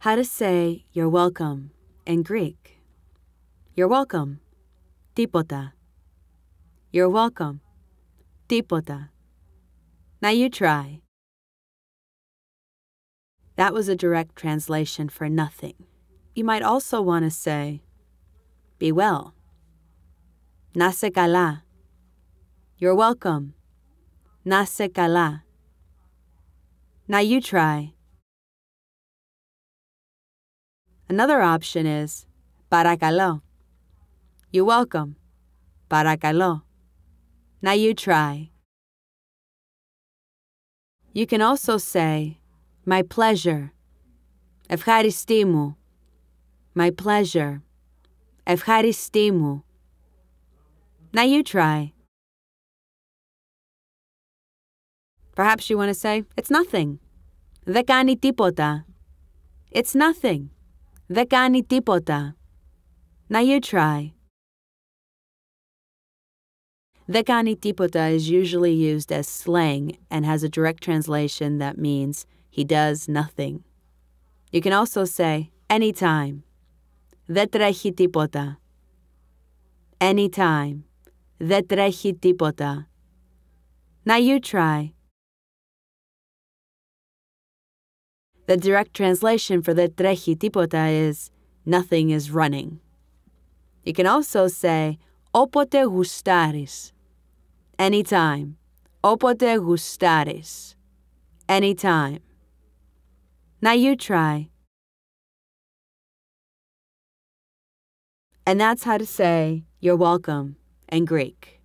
How to say you're welcome in Greek. You're welcome. Τίποτα. You're welcome. Τίποτα. Now you try. That was a direct translation for nothing. You might also want to say, be well. Να σε καλά. You're welcome. Να σε καλά. Now you try. Another option is, παρακαλώ. You're welcome. Παρακαλώ. Now you try. You can also say, my pleasure. Ef-xa-ree-stee μου. My pleasure. Ef-xa-ree-stee μου. Now you try. Perhaps you want to say, it's nothing. Δεν κάνει τίποτα. It's nothing. Δεν κάνει τίποτα. Now you try. Δεν κάνει τίποτα is usually used as slang and has a direct translation that means he does nothing. You can also say anytime. Δεν τρέχει τίποτα. Anytime. Δεν τρέχει τίποτα. Now you try. The direct translation for δεν τρέχει τίποτα is nothing is running. You can also say όποτε γουστάρεις. Anytime. Όποτε γουστάρεις. Anytime. Now you try. And that's how to say you're welcome in Greek.